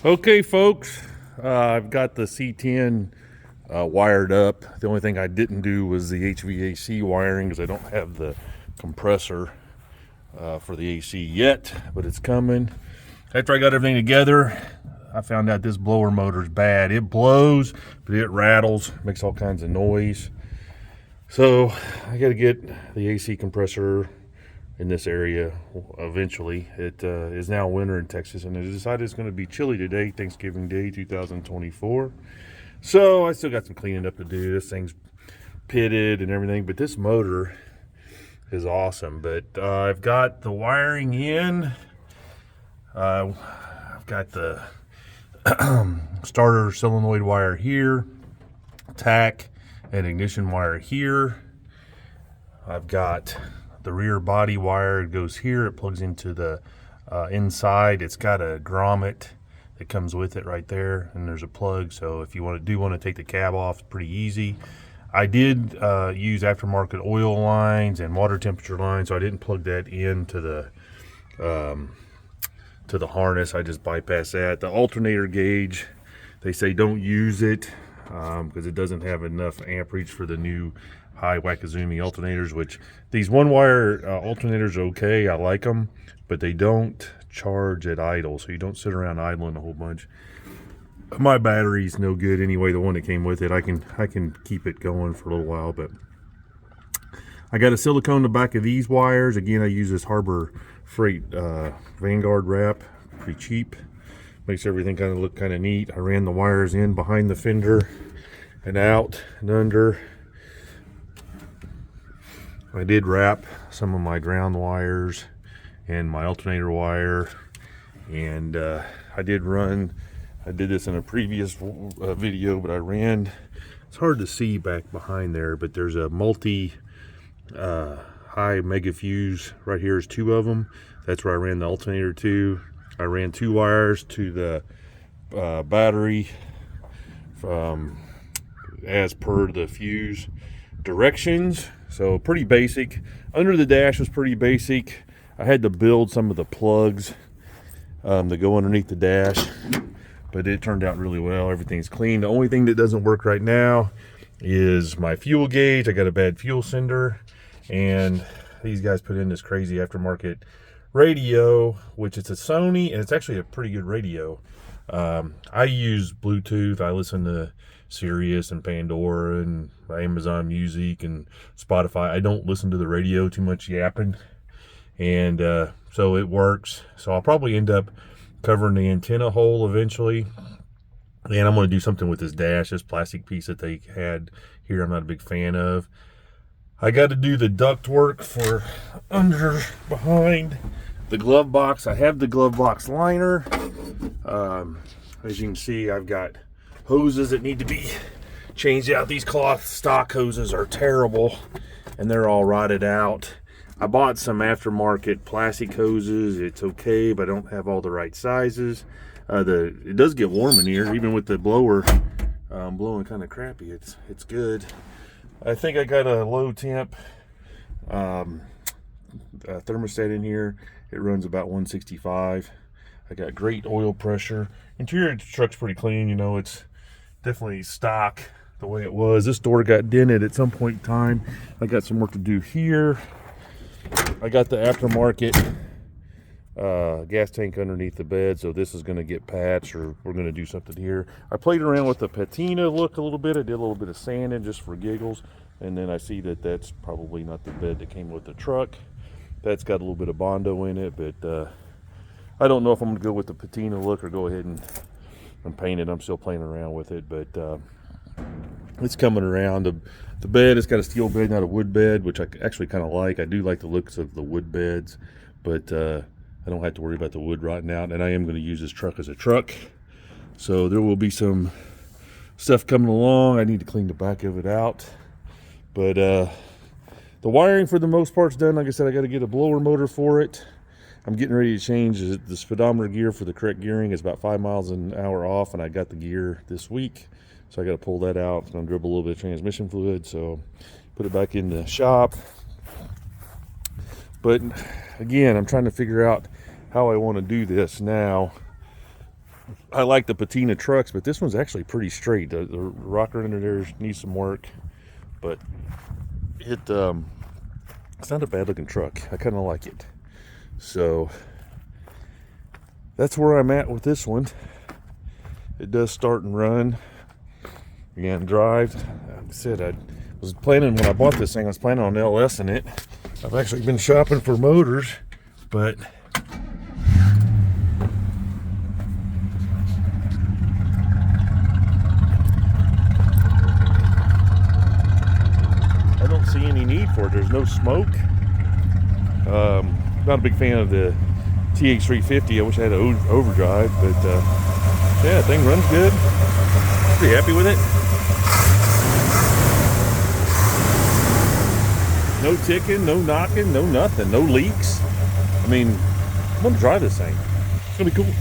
Okay, folks, I've got the C10 wired up. The only thing I didn't do was the HVAC wiring because I don't have the compressor for the AC yet, but it's coming. After I got everything together, I found out this blower motor is bad. It blows, but it rattles, makes all kinds of noise. So I got to get the AC compressor in this area eventually. It is now winter in Texas, and I decided it's going to be chilly today, Thanksgiving Day 2024. So I still got some cleaning up to do. This thing's pitted and everything, but this motor is awesome. But I've got the wiring in. I've got the starter solenoid wire here, tack and ignition wire here. I've got the rear body wire. It goes here. It plugs into the inside. It's got a grommet that comes with it right there, and there's a plug. So if you want to take the cab off, it's pretty easy. I did use aftermarket oil lines and water temperature lines, so I didn't plug that into the harness. I just bypassed that. The alternator gauge, they say don't use it because it doesn't have enough amperage for the new high Wakazumi alternators, which these one wire alternators are okay. I like them, but they don't charge at idle, so you don't sit around idling a whole bunch. My battery's no good anyway. The one that came with it, I can keep it going for a little while, but I got a silicone in the back of these wires. Again, I use this Harbor Freight Vanguard wrap, pretty cheap. Makes everything kind of look kind of neat. I ran the wires in behind the fender and out and under. I did wrap some of my ground wires and my alternator wire, and I did this in a previous video, but it's hard to see back behind there, but there's a multi high mega fuse right here. Is two of them. That's where I ran the alternator to. I ran two wires to the battery as per the fuse directions. So pretty basic. Under the dash was pretty basic. I had to build some of the plugs that go underneath the dash, but it turned out really well. Everything's clean. The only thing that doesn't work right now is my fuel gauge. I got a bad fuel sender, and these guys put in this crazy aftermarket radio, which it's a Sony, and it's actually a pretty good radio. I use Bluetooth. I listen to Sirius and Pandora and Amazon Music and Spotify. I don't listen to the radio, too much yapping, and so it works. So I'll probably end up covering the antenna hole eventually, and I'm going to do something with this dash, this plastic piece that they had here. I'm not a big fan of. I got to do the duct work for behind the glove box. I have the glove box liner. As you can see, I've got hoses that need to be changed out. These cloth stock hoses are terrible, and they're all rotted out. I bought some aftermarket plastic hoses. It's okay, but I don't have all the right sizes. It does get warm in here, even with the blower blowing kind of crappy. It's good. I think I got a low temp thermostat in here. It runs about 165. I got great oil pressure. Interior of the truck's pretty clean. You know, it's definitely stock the way it was. This door got dented at some point in time. I got some work to do here. I got the aftermarket gas tank underneath the bed, so this is going to get patched, or we're going to do something here. I played around with the patina look a little bit. I did a little bit of sanding just for giggles, and then I see that that's probably not the bed that came with the truck. That's got a little bit of Bondo in it, but I don't know if I'm going to go with the patina look or go ahead and paint it. I'm still playing around with it, but it's coming around. The bed, it's got a steel bed, not a wood bed, which I actually kind of like. I do like the looks of the wood beds, but I don't have to worry about the wood rotting out. And I am going to use this truck as a truck, so there will be some stuff coming along. I need to clean the back of it out, but the wiring for the most part's done. Like I said, I got to get a blower motor for it. I'm getting ready to change the speedometer gear for the correct gearing. It's about 5 miles an hour off, and I got the gear this week. So I got to pull that out. I'm going to dribble a little bit of transmission fluid, so put it back in the shop. But again, I'm trying to figure out how I want to do this now. I like the patina trucks, but this one's actually pretty straight. The rocker under there needs some work, but it's not a bad looking truck. I kind of like it. So that's where I'm at with this one. It does start and run. Again, drive. Like I said, I was planning, when I bought this thing, I was planning on LS in it. I've actually been shopping for motors, but I don't see any need for it. There's no smoke. Not a big fan of the TH350. I wish I had an overdrive, but yeah, thing runs good. Pretty happy with it. No ticking, no knocking, no nothing, no leaks. I mean, I'm gonna drive this thing. It's gonna be cool.